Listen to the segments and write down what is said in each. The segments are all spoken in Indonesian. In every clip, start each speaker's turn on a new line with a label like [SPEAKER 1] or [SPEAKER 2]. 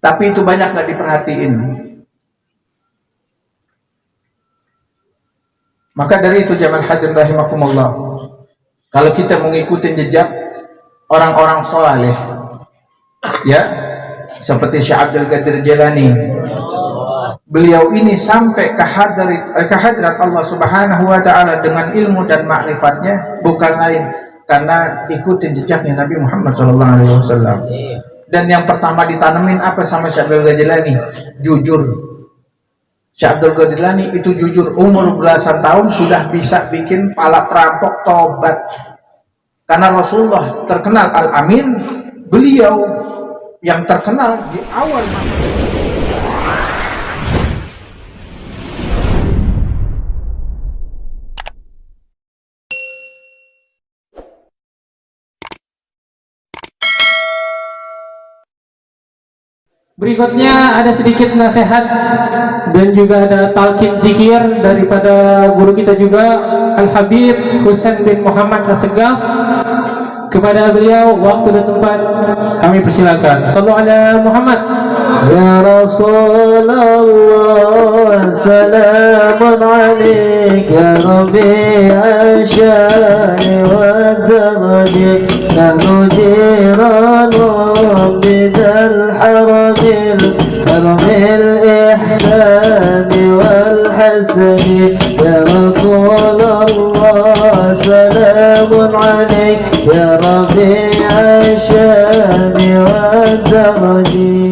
[SPEAKER 1] Tapi itu banyak nggak diperhatiin. Maka dari itu jamaah hadirin rahimakumullah, kalau kita mengikuti jejak orang-orang soleh, ya, seperti Syekh Abdul Qadir Jailani, beliau ini sampai ke hadrat Allah Subhanahu wa Ta'ala dengan ilmu dan makrifatnya bukan lain karena ikutin jejaknya Nabi Muhammad SAW. Dan yang pertama ditanemin apa sama Syekh Abdul Qadir Jailani? Jujur. Syekh Abdul Qadir Jailani itu jujur, umur belasan tahun sudah bisa bikin pala perampok tobat. Karena Rasulullah terkenal Al-Amin, beliau yang terkenal di awal
[SPEAKER 2] Berikutnya ada sedikit nasihat dan juga ada talqin zikir daripada guru kita juga Al-Habib Husain bin Muhammad Assegaf. Kepada beliau waktu dan tempat kami persilakan. Sallallahu ala Muhammad.
[SPEAKER 3] Ya Rasulullah, salamun alaika Rabi'a syari wa daraji nahnu jiranun bidal haramil ihsani wal hasani. Ya Rasulullah, salamun alaika ya Rabi'a syari wa daraji.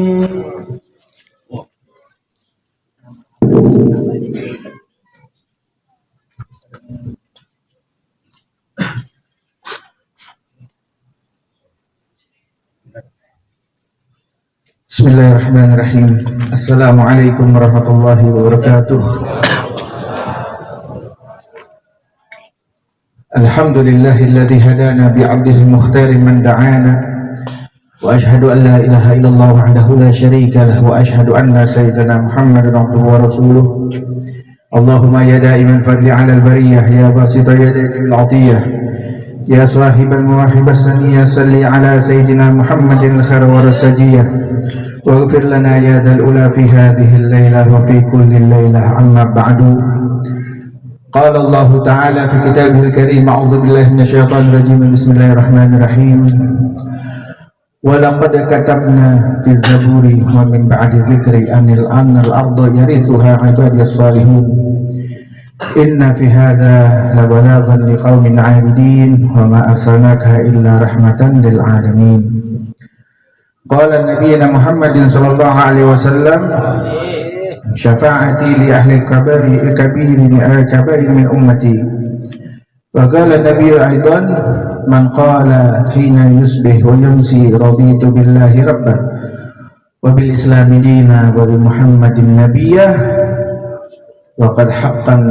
[SPEAKER 1] Bismillahirrahmanirrahim. Assalamualaikum warahmatullahi wabarakatuh. Alhamdulillahilladzi hadana bi'abdihi mukhtarin man da'ana wa ashhadu an la ilaha illallah wahdahu la syarika lah wa ashhadu anna sayyidana Muhammadan abduhu wa rasuluh. Allahumma ya da'iman fadli 'ala al-bariyah ya basita yadayka bil 'atiyah ya sahibal mawahib as-saniyah salli 'ala sayyidina Muhammadin khair wa rasajiyah waghfir lana ya dhal ula fi hadhihi al-lailah wa fi kulli lailah amma ba'du. Qala Allah Ta'ala fi kitabihil karim, a'udzu billahi minasyaitonir rajim, bismillahirrahmanirrahim. Wa laqad katabna fi zaburi wa min ba'di dzikri anil arda yarithuha ibadiyas salihun. Inna fi hadza la balaghan liqaumin 'abidin wa ma arsalnaka illa rahmatan lil 'alamin. Qala nabiyuna Muhammadin sallallahu alaihi wasallam, syafa'ati li ahli al-kaba'ir min ummati. Wa qala nabiyyu aidan, man qala hina yusbih wa yumsi raditu billahi rabban wa bil islami dina wa bi Muhammadin nabiyyah wa qad haqqan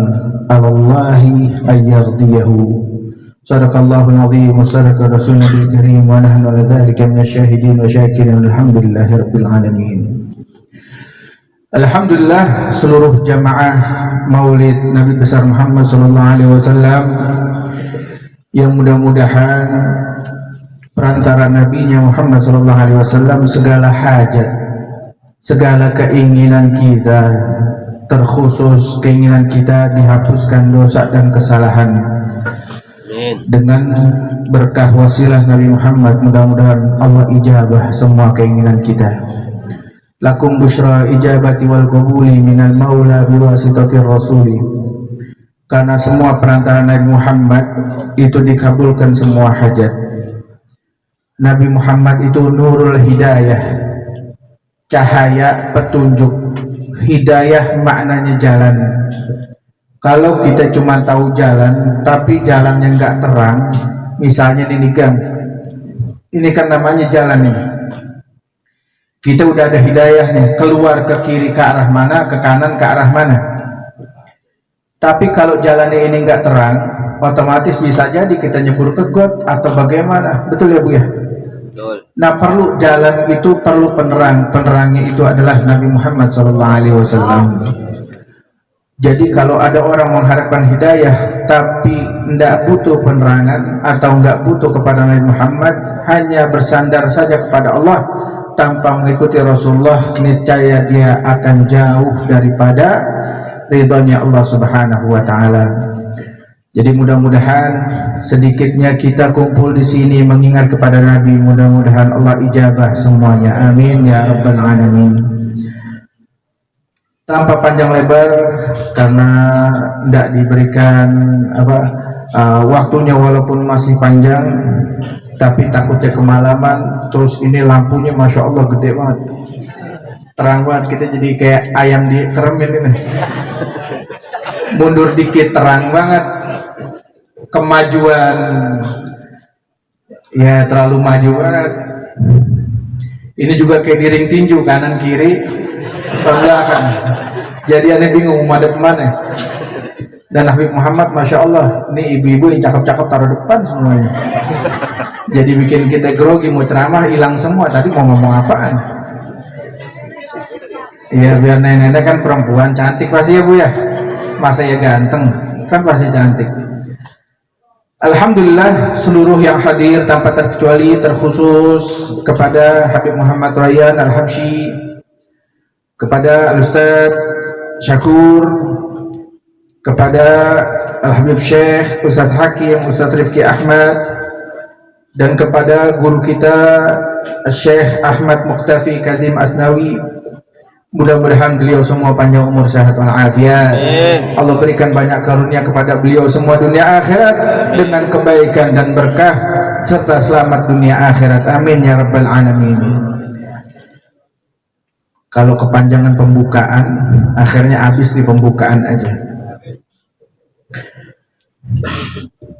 [SPEAKER 1] 'ala Allahi ay yardiyahu. Sadaqallahul azim wa sadaqa rasulul karim wa nahnu ala dzalika minasyahidin wa syakirin alhamdulillahi rabbil alamin. Alhamdulillah, seluruh jamaah Maulid Nabi besar Muhammad sallallahu alaihi wasallam yang mudah-mudahan perantara nabinya Muhammad sallallahu alaihi wasallam segala hajat, segala keinginan kita, terkhusus keinginan kita dihapuskan dosa dan kesalahan. Dengan berkah wasilah Nabi Muhammad, mudah-mudahan Allah ijabah semua keinginan kita. Lakum busyra ijabati wal qabuli minal maula biwasitatir rasuli. Karena semua perantara Nabi Muhammad itu dikabulkan semua hajat. Nabi Muhammad itu nurul hidayah, cahaya petunjuk. Hidayah maknanya jalan. Kalau kita cuma tahu jalan tapi jalannya nggak terang, misalnya ini gang, ini kan namanya jalan ini. Kita udah ada hidayahnya, keluar ke kiri ke arah mana, ke kanan ke arah mana. Tapi kalau jalannya ini nggak terang, otomatis bisa jadi kita nyebur ke got atau bagaimana. Betul ya Bu ya? Betul. Nah, perlu jalan itu perlu penerang. Penerangnya itu adalah Nabi Muhammad SAW. Jadi kalau ada orang mengharapkan hidayah tapi tidak butuh penerangan atau nggak butuh kepada Nabi Muhammad, hanya bersandar saja kepada Allah, tanpa mengikuti Rasulullah, niscaya dia akan jauh daripada ridhonya Allah Subhanahu wa taala. Jadi mudah-mudahan sedikitnya kita kumpul di sini mengingat kepada Nabi, mudah-mudahan Allah ijabah semuanya. Amin ya rabbal alamin. Tanpa panjang lebar karena tidak diberikan waktunya, walaupun masih panjang, tapi takutnya kemalaman. Terus ini lampunya masya Allah gede banget, terang banget, kita jadi kayak ayam di keremin ini. Mundur dikit terang banget, kemajuan ya terlalu maju banget. Ini juga kayak di ring tinju, kanan kiri belakang, jadi aneh bingung mau ada kemana. Dan Habib Muhammad masya Allah, ini ibu-ibu yang cakep-cakep taruh depan semuanya, jadi bikin kita grogi. Mau ceramah hilang semua, tadi mau ngomong apaan ya, biar nenek-nenek kan perempuan cantik pasti ya Bu ya, masa ya ganteng kan pasti cantik. Alhamdulillah seluruh yang hadir tanpa terkecuali, terkhusus kepada Habib Muhammad Rayyan Al-Habsyi, kepada Al-Ustaz Syakur, kepada Al-Habib Syekh Ustaz Hakim, Ustaz Rifki Ahmad, dan kepada guru kita Syekh Ahmad Muqtafi Kazim Asnawi. Mudah-mudahan beliau semua panjang umur, sehat walafiat. Allah berikan banyak karunia kepada beliau semua dunia akhirat dengan kebaikan dan berkah serta selamat dunia akhirat. Amin ya rabbal alamin. Kalau kepanjangan pembukaan, akhirnya habis di pembukaan aja.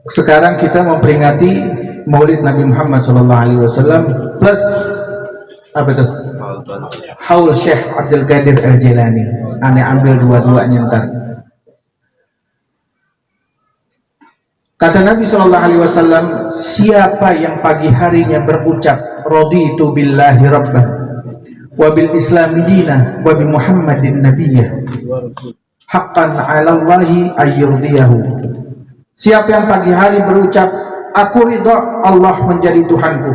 [SPEAKER 1] Sekarang kita memperingati Maulid Nabi Muhammad SAW plus apa itu? Haul Syekh Abdul Qadir Al-Jilani. Aneh ambil dua-duanya ntar. Kata Nabi SAW, siapa yang pagi harinya berucap raditu billahi rabban wa bil islami dina wa bi muhammadin nabiyyah haqqan 'ala Allahi ayyurdiyahu. Siapa yang pagi hari berucap aku ridha Allah menjadi Tuhanku.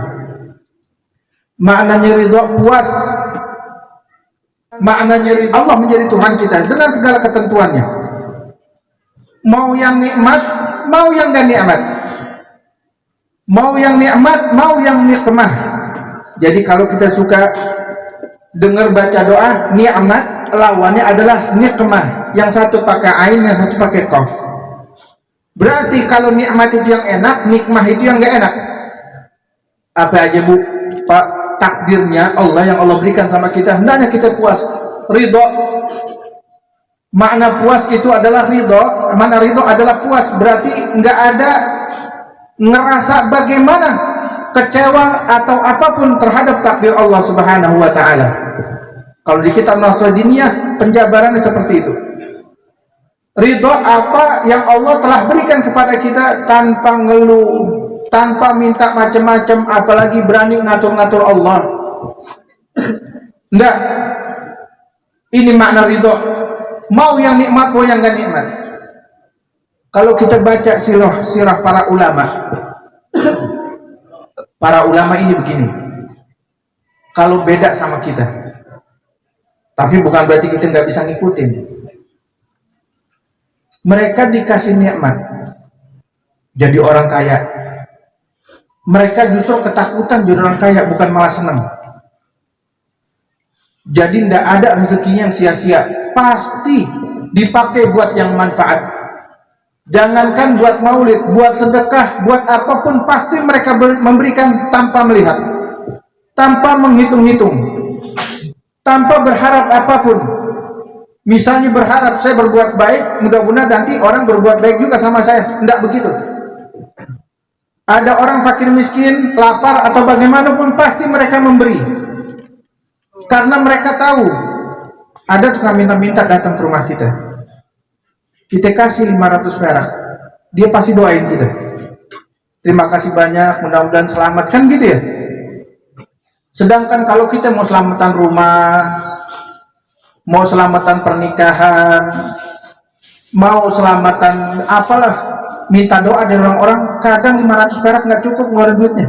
[SPEAKER 1] Maknanya ridha puas, maknanya ridha Allah menjadi Tuhan kita dengan segala ketentuannya, mau yang nikmat, mau yang gak nikmat, mau yang nikmat, mau yang nikmah. Jadi kalau kita suka dengar baca doa nikmat, lawannya adalah nikmah, yang satu pakai ain, yang satu pakai qaf. Berarti kalau nikmat itu yang enak, nikmah itu yang gak enak. Apa aja Bu Pak? Takdirnya Allah yang Allah berikan sama kita, hendaknya kita puas, ridho. Makna puas itu adalah ridho, makna ridho adalah puas, berarti nggak ada ngerasa bagaimana kecewa atau apapun terhadap takdir Allah Subhanahu wa taala. Kalau di kitab Nasrudiniyah penjabarannya seperti itu. Ridho apa yang Allah telah berikan kepada kita tanpa ngeluh, tanpa minta macam-macam, apalagi berani ngatur-ngatur Allah. Enggak. Ini makna ridho. Mau yang nikmat, mau yang gak nikmat. Kalau kita baca sirah para ulama, para ulama ini begini. Kalau beda sama kita, tapi bukan berarti kita nggak bisa ngikutin. Mereka dikasih nikmat, jadi orang kaya. Mereka justru ketakutan jadi orang kaya, bukan malah senang. Jadi tidak ada rezekinya yang sia-sia, pasti dipakai buat yang manfaat. Jangankan buat maulid, buat sedekah, buat apapun, pasti mereka memberikan tanpa melihat, tanpa menghitung-hitung, tanpa berharap apapun. Misalnya berharap saya berbuat baik, mudah-mudahan nanti orang berbuat baik juga sama saya. Tidak begitu. Ada orang fakir miskin, lapar atau bagaimanapun, pasti mereka memberi. Karena mereka tahu ada tukang minta-minta datang ke rumah kita. Kita kasih 500 perak, dia pasti doain kita. Terima kasih banyak, mudah-mudahan selamat, kan gitu ya. Sedangkan kalau kita mau selamatan rumah, mau selamatan pernikahan, mau selamatan apalah, minta doa dari orang-orang, kadang 500 perak nggak cukup ngeluarin duitnya.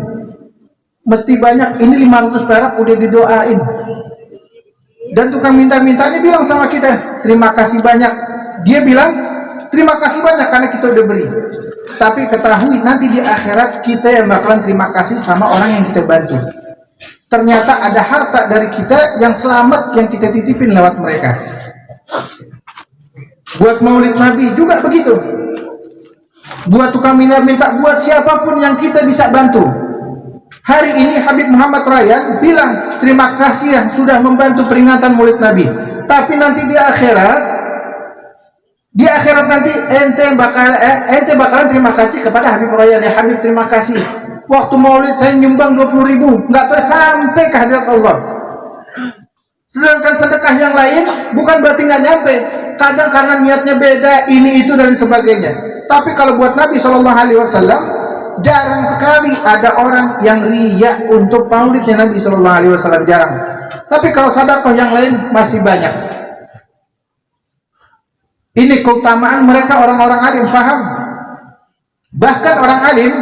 [SPEAKER 1] mesti banyak. Ini 500 perak udah didoain. Dan tukang minta-minta ini bilang sama kita, terima kasih banyak. Dia bilang, terima kasih banyak karena kita udah beri. Tapi ketahui nanti di akhirat kita yang bakalan terima kasih sama orang yang kita bantu. Ternyata ada harta dari kita yang selamat yang kita titipin lewat mereka. Buat maulid Nabi juga begitu. Buat tukang minta, buat siapapun yang kita bisa bantu. Hari ini Habib Muhammad Ryan bilang terima kasih yang sudah membantu peringatan maulid Nabi. Tapi nanti di akhirat nanti ente bakalan terima kasih kepada Habib Ryan. Ya Habib, terima kasih. Waktu maulid saya nyumbang 20.000, nggak sampai ke hadirat Allah. Sedangkan sedekah yang lain bukan berarti nggak nyampe. Kadang karena niatnya beda, ini itu dan sebagainya. Tapi kalau buat Nabi SAW, jarang sekali ada orang yang riya untuk maulidnya Nabi SAW, jarang. Tapi kalau sedekah yang lain masih banyak. Ini keutamaan mereka orang-orang alim, paham? Bahkan orang alim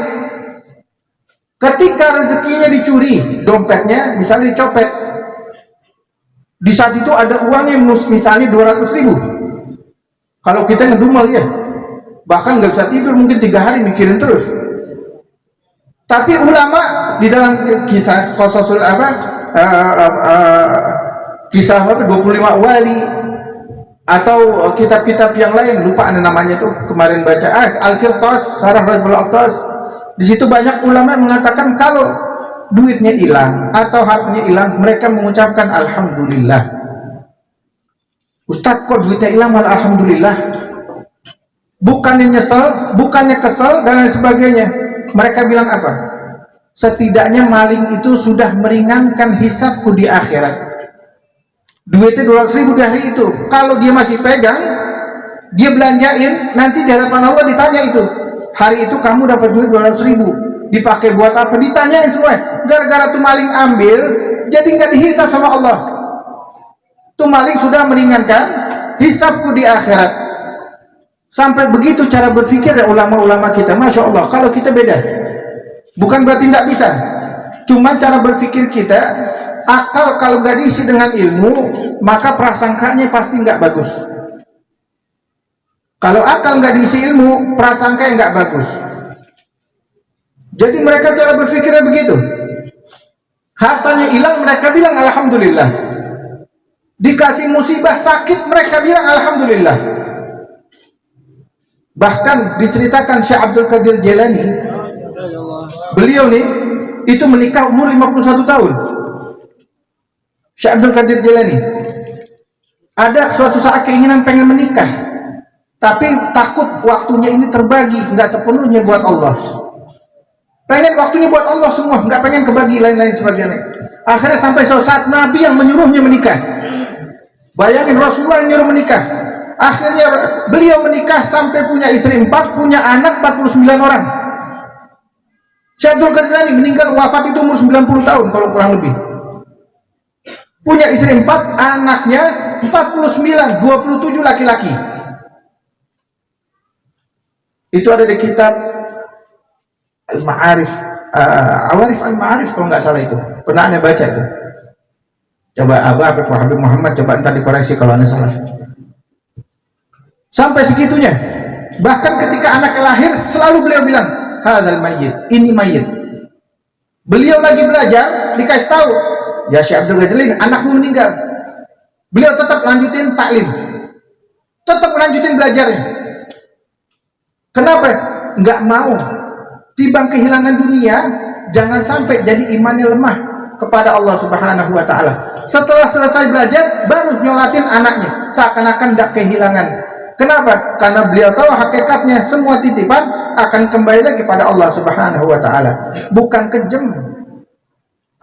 [SPEAKER 1] ketika rezekinya dicuri, dompetnya misalnya dicopet, di saat itu ada uangnya misalnya 200.000. Kalau kita ngedumel ya, bahkan nggak bisa tidur mungkin 3 hari mikirin terus. Tapi ulama di dalam kisah qasasul kisah 25 wali atau kitab-kitab yang lain, lupa ada namanya tuh, kemarin baca Al-Qirtas, Sarah Al-Qirtas. Di situ banyak ulama mengatakan kalau duitnya hilang atau hartanya hilang, mereka mengucapkan alhamdulillah. Ustaz, kok duitnya hilang malah alhamdulillah? Bukannya nyesel, bukannya kesel dan lain sebagainya. Mereka bilang apa? Setidaknya maling itu sudah meringankan hisabku di akhirat. Duitnya 200.000 di hari itu. Kalau dia masih pegang, dia belanjain, nanti di hadapan Allah ditanya itu. Hari itu kamu dapat duit 200.000, dipakai buat apa? Ditanyain semua. Gara-gara tuh maling ambil, jadi nggak dihisab sama Allah. Tuh maling sudah meringankan hisabku di akhirat. Sampai begitu cara berpikir ya ulama-ulama kita. Masya Allah. Kalau kita beda, bukan berarti tidak bisa. Cuma cara berpikir kita, akal kalau nggak diisi dengan ilmu, maka prasangkanya pasti nggak bagus. Kalau akal nggak diisi ilmu, prasangka yang nggak bagus. Jadi mereka cara berpikirnya begitu. Hartanya hilang, mereka bilang alhamdulillah. Dikasih musibah sakit, mereka bilang alhamdulillah. Bahkan diceritakan Syekh Abdul Qadir Jailani, beliau nih itu menikah umur 51 tahun. Syekh Abdul Qadir Jailani ada suatu saat keinginan pengen menikah, tapi takut waktunya ini terbagi nggak sepenuhnya buat Allah. Pengen waktunya buat Allah semua, nggak pengen kebagi lain-lain sebagainya. Akhirnya sampai suatu saat Nabi yang menyuruhnya menikah. Bayangin, Rasulullah yang nyuruh menikah. Akhirnya beliau menikah sampai punya istri 4, punya anak 49 orang. Syekh Abdul Qadir Jailani meninggal wafat itu umur 90 tahun kalau kurang lebih. Punya istri 4, anaknya 49, 27 laki-laki. Itu ada di kitab Al-Ma'arif, Awarif Al-Ma'arif kalau nggak salah itu. Pernah Anda baca itu? Coba Habib Muhammad, coba ntar dikoreksi kalau Anda salah. Sampai segitunya. Bahkan ketika anaknya lahir, selalu beliau bilang, hadzal mayyit, ini mayit. Beliau lagi belajar, dikasih tahu, ya Syekh Abdul Qadir Jailani, anakmu meninggal. Beliau tetap lanjutin taklim, tetap lanjutin belajarnya. Kenapa? Nggak mau. Timbang kehilangan dunia, jangan sampai jadi imannya lemah kepada Allah Subhanahu wa Ta'ala. Setelah selesai belajar, baru nyolatin anaknya, seakan-akan tidak kehilangan. Kenapa? Karena beliau tahu hakikatnya semua titipan akan kembali lagi pada Allah Subhanahu wa Ta'ala. Bukan kejam.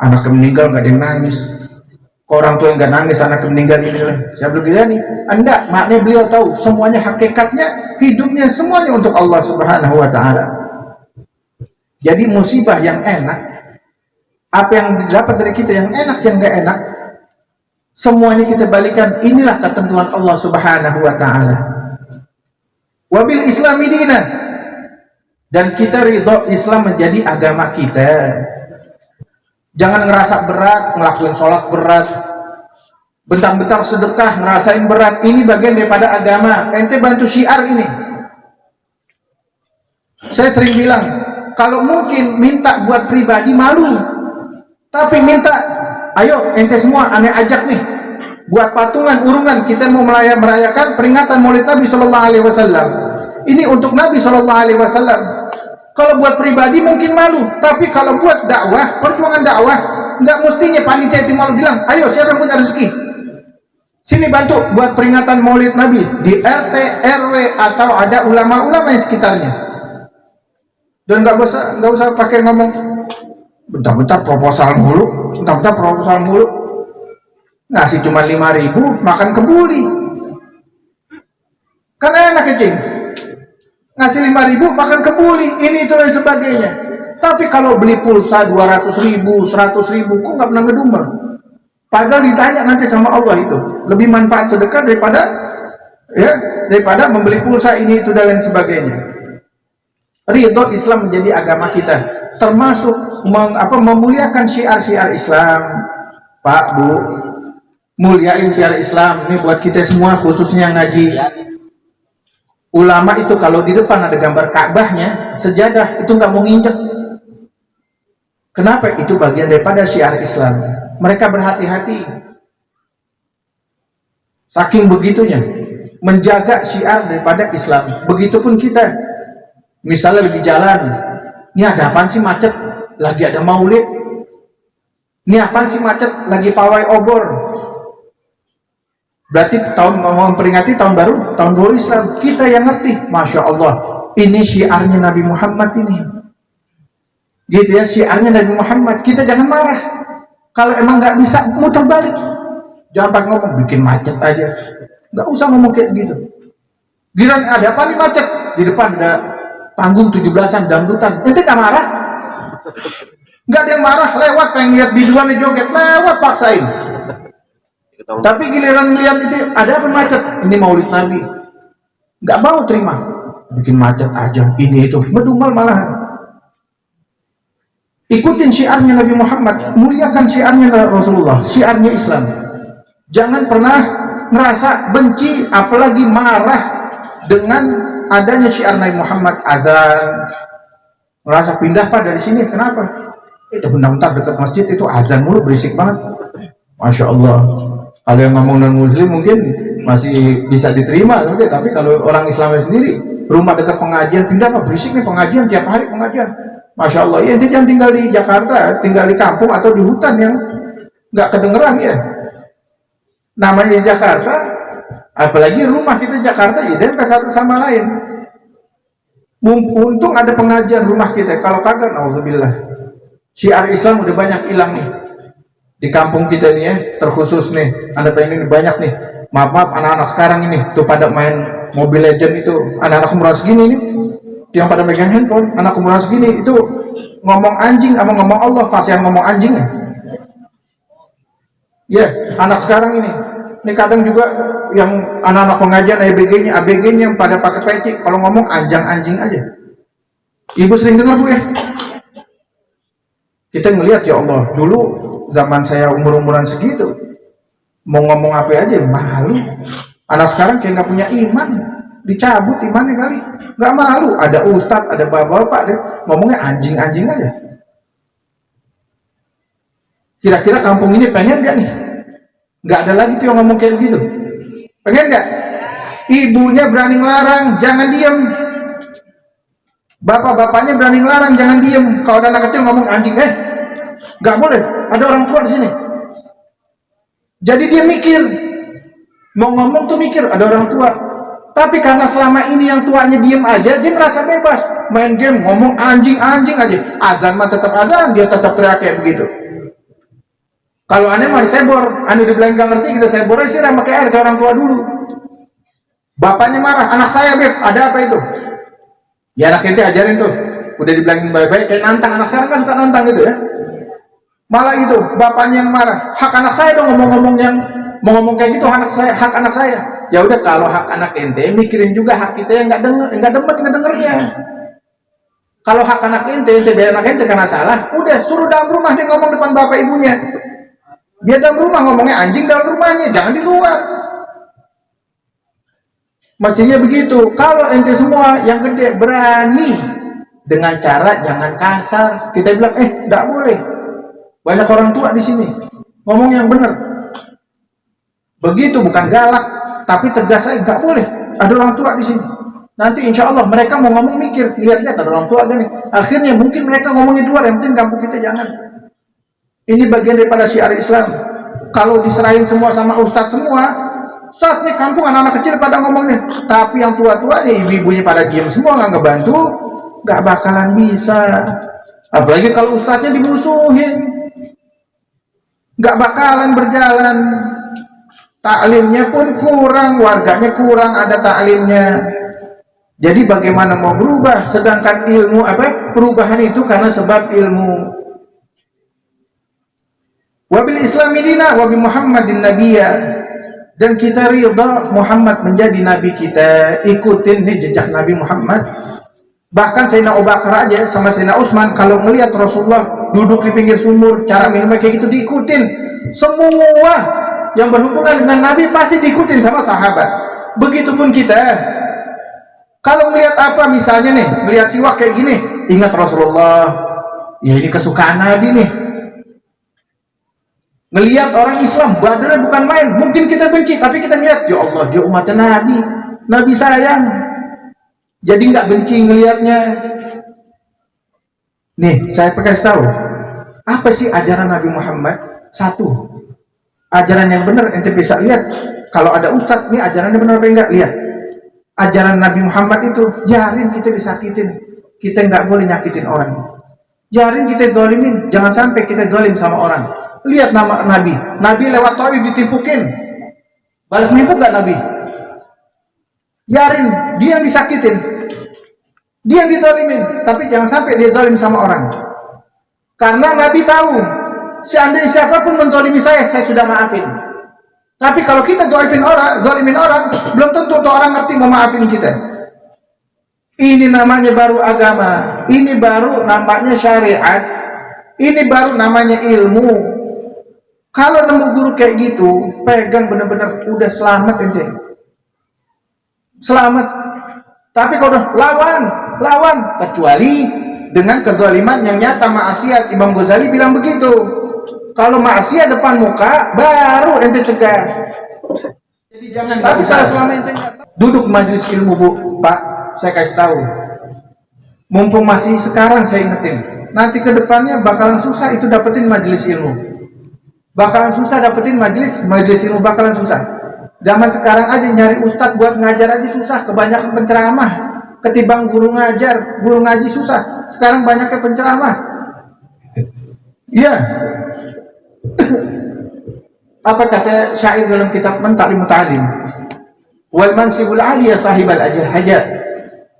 [SPEAKER 1] Anak meninggal nggak ada yang nangis. Orang tua yang nggak nangis, anak meninggal ini. Siapa begini? Anda, maknanya beliau tahu semuanya hakikatnya, hidupnya semuanya untuk Allah Subhanahu wa Ta'ala. Jadi musibah yang enak, apa yang didapat dari kita yang enak, yang nggak enak, semuanya kita balikan. Inilah ketentuan Allah Subhanahu wa Ta'ala. Wabil Islami dina, dan kita ridho Islam menjadi agama kita. Jangan ngerasa berat, ngelakuin sholat berat, bentar-bentar sedekah, ngerasain berat. Ini bagian daripada agama. Ente bantu syiar ini. Saya sering bilang, kalau mungkin minta buat pribadi malu, tapi minta, ayo ente semua aneh ajak nih, buat patungan, urungan, kita mau merayakan peringatan Maulid Nabi Shallallahu Alaihi Wasallam. Ini untuk Nabi Shallallahu Alaihi Wasallam. Kalau buat pribadi mungkin malu, tapi kalau buat dakwah, perjuangan dakwah, nggak mestinya panitia itu malu bilang, ayo siapa yang punya rezeki, sini bantu buat peringatan Maulid Nabi di RT, RW atau ada ulama-ulama yang sekitarnya. Dan nggak usah pakai ngomong bentar-bentar proposal mulu, ngasih cuma 5.000 makan kebuli, kan enak kecing. Ngasih 5.000 makan kebuli, ini itu dan sebagainya. Tapi kalau beli pulsa 200.000, 100.000, kok nggak pernah ngedumer. Padahal ditanya nanti sama Allah itu lebih manfaat sedekah daripada membeli pulsa ini itu dan lain sebagainya. Ridho Islam menjadi agama kita, termasuk memuliakan syiar-syiar Islam. Pak, Bu, muliain syiar Islam. Ini buat kita semua, khususnya ngaji. Ulama itu kalau di depan ada gambar Ka'bahnya, sejadah, itu nggak mau nginjek. Kenapa? Itu bagian daripada syiar Islam. Mereka berhati-hati. Saking begitunya, menjaga syiar daripada Islam. Begitupun kita. Misalnya lagi jalan, ini ada apaan sih macet? Lagi ada maulid. Ini apaan sih macet? Lagi pawai obor. Berarti mau memperingati tahun baru Islam. Kita yang ngerti, Masya Allah, ini syiarnya Nabi Muhammad ini. Gitu ya, syiarnya Nabi Muhammad. Kita jangan marah. Kalau emang nggak bisa, muter balik. Jangan pakai ngomong, bikin macet aja. Nggak usah ngomong kayak gitu. Giliran ada apa nih macet? Di depan ada panggung 17-an, dangdutan. Ente nggak marah? Nggak ada yang marah, lewat pengen lihat biduan joget, lewat paksain. Tapi giliran lihat itu ada apa macet, ini Maulid Nabi, nggak mau terima, bikin macet aja, ini itu, medumel malahan. Ikutin syiarnya Nabi Muhammad, muliakan syiarnya Rasulullah, syiarnya Islam. Jangan pernah ngerasa benci, apalagi marah dengan adanya syiar Nabi Muhammad. Azan, ngerasa pindah Pak dari sini, kenapa? Itu bentar-bentar dekat masjid itu azan mulu, berisik banget. Masya Allah. Kalau yang ngomong non muslim mungkin masih bisa diterima, tapi kalau orang Islamnya sendiri, rumah dekat pengajian pindah apa berisik nih, pengajian tiap hari pengajian. Masya Allah. Ya, jangan tinggal di Jakarta, tinggal di kampung atau di hutan yang nggak kedengeran ya. Namanya di Jakarta, apalagi rumah kita Jakarta, identik satu sama lain. Untung ada pengajian rumah kita. Kalau kagak, auzubillah. Syiar Islam udah banyak hilang nih. Di kampung kita nih ya, terkhusus nih, Anda pengen ini banyak nih. Maaf, anak-anak sekarang ini tuh pada main Mobile Legend itu, anak-anak umuran segini nih, yang pada megang handphone, anak umuran segini itu ngomong anjing sama ngomong Allah, fase yang ngomong anjing. Ya, anak sekarang ini kadang juga yang anak-anak pengajian ABG-nya yang pada pakai peci, kalau ngomong anjing aja. Ibu sering dengar Bu ya? Kita ngelihat ya Allah, dulu zaman saya umur-umuran segitu, mau ngomong apa aja malu. Anak sekarang kayak nggak punya iman, dicabut imannya kali, nggak malu. Ada ustadz, ada bapak-bapak, ngomongnya anjing aja. Kira-kira kampung ini pengen nggak nih? Nggak ada lagi tuh yang ngomong kayak gitu. Pengen nggak? Ibunya berani ngelarang, jangan diem. Bapak-bapaknya berani ngelarang, jangan diem. Kalau ada anak kecil ngomong anjing, nggak boleh. Ada orang tua di sini. Jadi dia mikir, mau ngomong tuh mikir, ada orang tua. Tapi karena selama ini yang tuanya diem aja, dia merasa bebas. Main game, ngomong anjing aja. Azan mah tetap azan, dia tetap teriak kayak begitu. Kalau aneh mah disebor, aneh dibilang gak ngerti, kita sebornya sih pakai air ke orang tua dulu. Bapaknya marah, anak saya beb, ada apa itu? Ya anak ente ajarin tuh, udah dibilangin baik-baik, kayak nantang. Anak sekarang kan suka nantang gitu ya. Malah itu, bapaknya yang marah, hak anak saya dong ngomong-ngomong yang mau ngomong kayak gitu, hak anak saya. Ya udah, kalau hak anak ente, mikirin juga hak kita yang nggak demen ngedengernya. Kalau hak anak ente bela anak ente karena salah, udah suruh dalam rumah dia ngomong depan bapak ibunya. Dia dalam rumah ngomongnya anjing dalam rumahnya, jangan di luar. Mestinya begitu. Kalau ente semua yang gede berani dengan cara jangan kasar. Kita bilang, enggak boleh. Banyak orang tua di sini ngomong yang benar. Begitu, bukan galak, tapi tegas aja, enggak boleh. Ada orang tua di sini. Nanti insya Allah mereka mau ngomong mikir, lihat-lihat ada orang tua gini. Akhirnya mungkin mereka ngomongin di luar, yang penting kampung kita jangan. Ini bagian daripada syiar Islam. Kalau diserahin semua sama ustadz semua, ustadz nih kampung anak-anak kecil pada ngomongnya, tapi yang tua-tua nih ibu-ibunya pada diem semua nggak ngebantu, nggak bakalan bisa. Apalagi kalau ustadznya dimusuhin, nggak bakalan berjalan. Taklimnya pun kurang, warganya kurang ada taklimnya. Jadi bagaimana mau berubah? Sedangkan ilmu perubahan itu karena sebab ilmu. Wabil Islami dina, wabi Muhammadin nabiyya, dan kita ridha Muhammad menjadi nabi kita, ikutin nih jejak Nabi Muhammad. Bahkan Sayyidina Abu Bakar aja sama Sayyidina Utsman kalau melihat Rasulullah duduk di pinggir sumur, cara minumnya kayak gitu diikutin. Semua yang berhubungan dengan Nabi pasti diikutin sama sahabat. Begitupun kita. Kalau melihat apa misalnya nih, melihat siwak kayak gini, ingat Rasulullah. Ya ini kesukaan Nabi nih. Ngelihat orang Islam, badannya bukan main. Mungkin kita benci, tapi kita lihat, ya Allah, dia umatnya Nabi. Nabi sayang. Jadi nggak benci ngelihatnya. Nih, saya kasih tahu. Apa sih ajaran Nabi Muhammad? Satu, ajaran yang benar ente bisa lihat. Kalau ada ustadz, nih ajarannya benar apa enggak? Lihat. Ajaran Nabi Muhammad itu, jarin kita disakitin. Kita nggak boleh nyakitin orang. Jarin kita zalimin. Jangan sampai kita zalim sama orang. Lihat nama Nabi. Nabi lewat Taif ditimpukin. Balas nimpuk gak Nabi? Yarin, dia yang disakitin. Dia yang dizalimin. Tapi jangan sampai dia zalim sama orang. Karena Nabi tahu, seandainya siapapun menzalimi saya sudah maafin. Tapi kalau kita zalimin orang, belum tentu tuh orang ngerti mau maafin kita. Ini namanya baru agama. Ini baru namanya syariat. Ini baru namanya ilmu. Kalau nemu guru kayak gitu, pegang benar-benar udah selamat ente. Selamat. Tapi kalau udah lawan, kecuali dengan kezaliman yang nyata maksiat. Imam Ghazali bilang begitu. Kalau maksiat depan muka, baru ente cegah. Jadi jangan. Tapi kalau selama ente duduk majelis ilmu, Bu, Pak, saya kasih tahu. Mumpung masih sekarang saya ingetin. Nanti ke depannya bakalan susah itu dapetin majelis ilmu. Bakalan susah dapetin majelis ilmu, bakalan susah. Zaman sekarang aja nyari ustadz buat ngajar aja susah, kebanyakan penceramah. Ketimbang guru ngaji susah. Sekarang banyaknya penceramah. Iya. Apa kata syair dalam kitab Ta'lim Muta'allim? Wal mansibul aliyah sahibal hajat.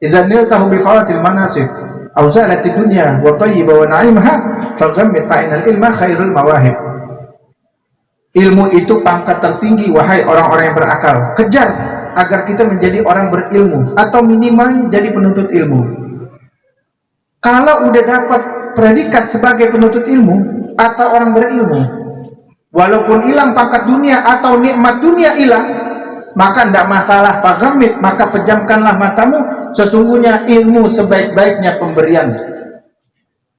[SPEAKER 1] Idza niltahu bi fawatil manasib aw zalatid dunya wa thayyibah wa na'imha faghammit fa inal ilma khairul mawahib. Ilmu itu pangkat tertinggi, wahai orang-orang yang berakal. Kejar agar kita menjadi orang berilmu, atau minimal jadi penuntut ilmu. Kalau udah dapat predikat sebagai penuntut ilmu atau orang berilmu, walaupun hilang pangkat dunia atau nikmat dunia hilang, maka tidak masalah. Fagamit, maka pejamkanlah matamu. Sesungguhnya ilmu sebaik-baiknya pemberian.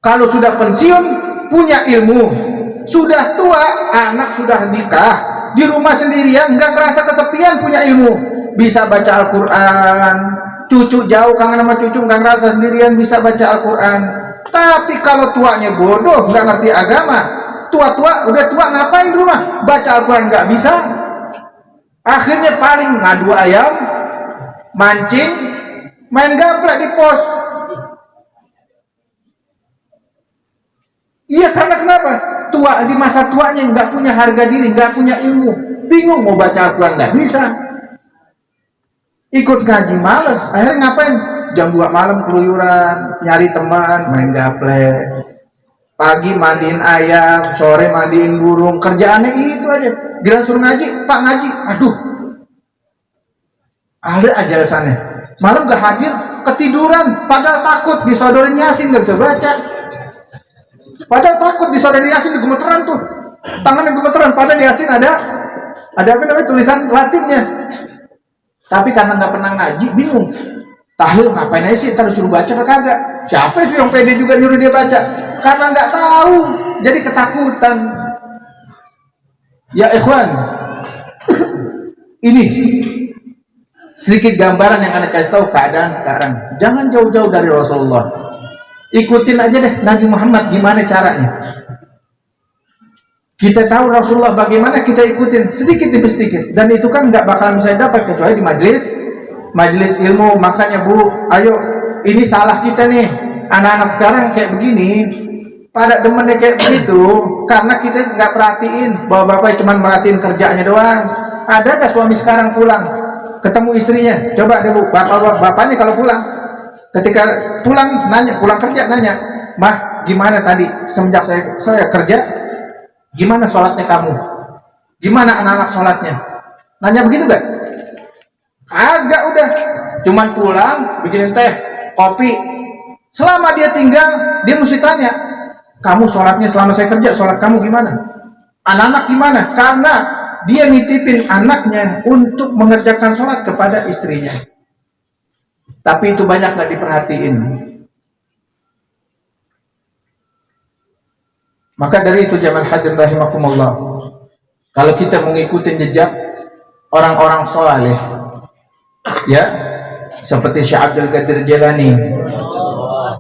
[SPEAKER 1] Kalau sudah pensiun, punya ilmu. Sudah tua, anak sudah nikah, di rumah sendirian, nggak merasa kesepian, punya ilmu, bisa baca Al-Quran. Cucu jauh, kangen sama cucu, nggak merasa sendirian, bisa baca Al-Quran. Tapi kalau tuanya bodoh, nggak ngerti agama, udah tua ngapain di rumah? Baca Al-Quran nggak bisa. Akhirnya paling ngadu ayam, mancing, main gaplek di pos. Iya, karena kenapa? Tua, di masa tuanya nggak punya harga diri, nggak punya ilmu, bingung mau baca Al-Quran, nggak bisa. Ikut ngaji males, akhirnya ngapain? Jam 2 malam keluyuran, nyari teman, main gaplek. Pagi mandiin ayam, sore mandiin burung, kerjaannya itu aja. Giliran suruh ngaji, Pak ngaji, aduh. Ada aja alasannya. Malam gak hadir, ketiduran, padahal takut disodorin Yasin gak bisa baca. Padahal takut disodorin Yasin, gemeteran tuh, tangannya gemeteran. Padahal Yasin ada apa namanya tulisan Latinnya. Tapi karena nggak pernah ngaji, bingung. Tahlil ngapain aja sih? Ntar disuruh baca apa kagak? Siapa itu yang pede juga nyuruh dia baca? Karena nggak tahu, jadi ketakutan. Ya ikhwan, ini sedikit gambaran yang Anda kasih tahu keadaan sekarang. Jangan jauh-jauh dari Rasulullah. Ikutin aja deh Nabi Muhammad gimana caranya. Kita tahu Rasulullah bagaimana, kita ikutin sedikit demi sedikit. Dan itu kan nggak bakalan bisa dapat kecuali di majelis ilmu. Makanya Bu, ayo, ini salah kita nih. Anak-anak sekarang kayak begini, pada demennya kayak begitu, karena kita nggak perhatiin bahwa bapak cuma merhatiin kerjanya doang. Ada gak suami sekarang pulang ketemu istrinya? Coba deh Bu, bapaknya kalau pulang, ketika pulang nanya, pulang kerja nanya, mah gimana tadi semenjak saya kerja? Gimana sholatnya kamu? Gimana anak-anak sholatnya? Nanya begitu gak? Agak udah, cuman pulang, bikinin teh, kopi. Selama dia tinggal, dia mesti tanya, kamu sholatnya selama saya kerja, sholat kamu gimana? Anak-anak gimana? Karena dia nitipin anaknya untuk mengerjakan sholat kepada istrinya. Tapi itu banyak gak diperhatiin. Maka dari itu jamaah hadirin rahimakumullah, kalau kita mengikuti jejak orang-orang saleh, ya, seperti Syekh Abdul Qadir Jailani,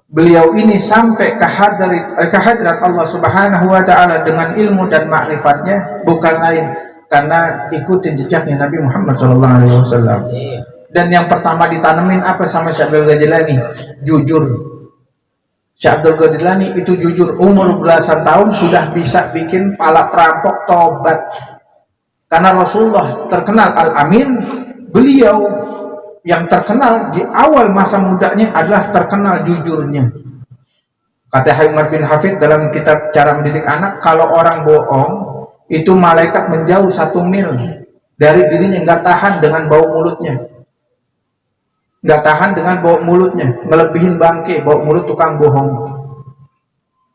[SPEAKER 1] beliau ini sampai ke hadrat Allah Subhanahu wa taala dengan ilmu dan makrifatnya bukan lain karena ikutin jejaknya Nabi Muhammad SAW. Dan yang pertama ditanemin apa sama Syekh Abdul Qadir Jailani? Jujur. Syekh Abdul Qadir Jailani itu jujur, umur belasan tahun sudah bisa bikin pala perampok tobat. Karena Rasulullah terkenal Al-Amin, beliau yang terkenal di awal masa mudanya adalah terkenal jujurnya. Kata Umar bin Hafid dalam kitab Cara Mendidik Anak, kalau orang bohong itu malaikat menjauh 1 mil dari dirinya, nggak tahan dengan bau mulutnya. Nggak tahan dengan bau mulutnya, ngelebihin bangke bau mulut tukang bohong.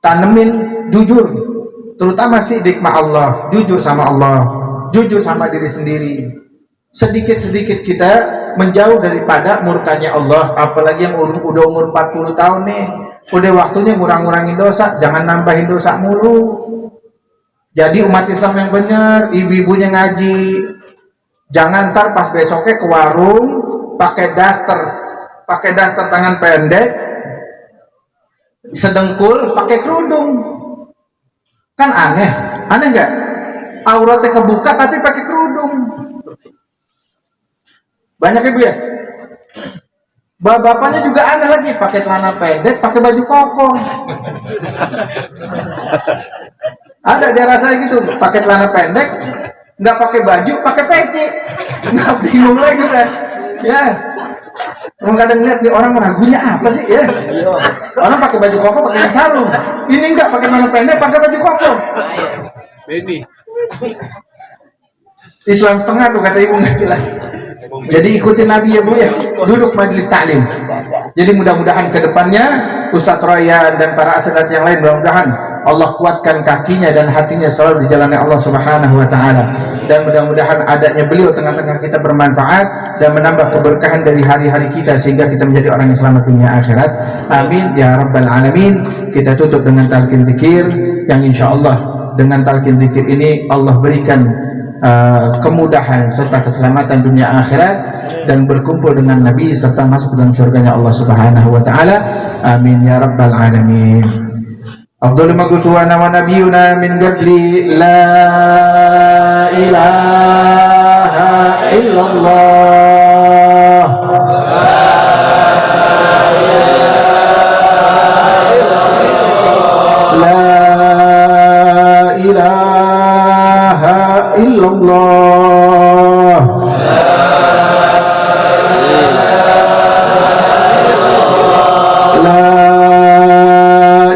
[SPEAKER 1] Tanemin jujur, terutama sidik ma Allah, jujur sama Allah, jujur sama diri sendiri. Sedikit-sedikit kita menjauh daripada murkanya Allah. Apalagi yang udah umur 40 tahun nih, udah waktunya ngurang-ngurangin dosa, jangan nambahin dosa mulu. Jadi umat Islam yang benar, ibu-ibunya ngaji, jangan ntar pas besoknya ke warung pakai daster tangan pendek, sedengkul, pakai kerudung. Kan aneh nggak? Auratnya kebuka tapi pakai kerudung. Banyak ibu ya. Bapaknya juga aneh lagi, pakai celana pendek, pakai baju koko. Ada dia rasanya gitu, pakai celana pendek, nggak pakai baju, pakai peci, nggak bingung lagi kan? Ya, orang kadang lihat nih orang ragunya apa sih ya? Orang pakai baju koko, pakai sarung. Ini enggak pakai celana pendek, pakai baju koko. Ini Islam setengah tuh kata ibu ngaji lagi. Jadi ikutin Nabi ya Bu ya. Duduk majelis taklim. Jadi mudah-mudahan ke depannya Ustadz Royan dan para asatidz yang lain, mudah-mudahan Allah kuatkan kakinya dan hatinya selalu di jalannya Allah Subhanahu wa taala. Dan mudah-mudahan adanya beliau tengah-tengah kita bermanfaat dan menambah keberkahan dari hari-hari kita sehingga kita menjadi orang yang selamat dunia akhirat. Amin ya rabbal alamin. Kita tutup dengan talqin dzikir yang insyaallah dengan talqin dzikir ini Allah berikan kemudahan serta keselamatan dunia akhirat dan berkumpul dengan Nabi serta masuk dalam surganya Allah Subhanahu wa taala. Amin ya rabbal alamin. Afdhalu ma qultu ana wa nabiyuna min qabli la ilaha illallah. La ilaha illallah. La ilaha illallah. La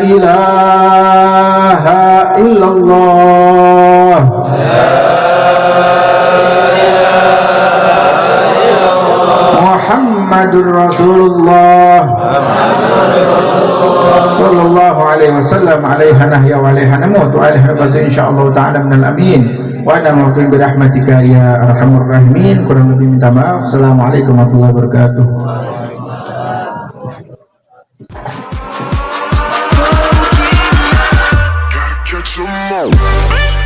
[SPEAKER 1] ilaha illallah. Muhammadur Rasulullah sallallahu alaihi wasallam, alaiha nahya wa alaiha namut wa alaiha nabatu insyaallah ta'ala minal amin wa ana maghfir bi rahmatika ya arhamar rahimin. Kurang lebih minta maaf. Assalamualaikum warahmatullahi wabarakatuh.
[SPEAKER 4] Catch 'em all.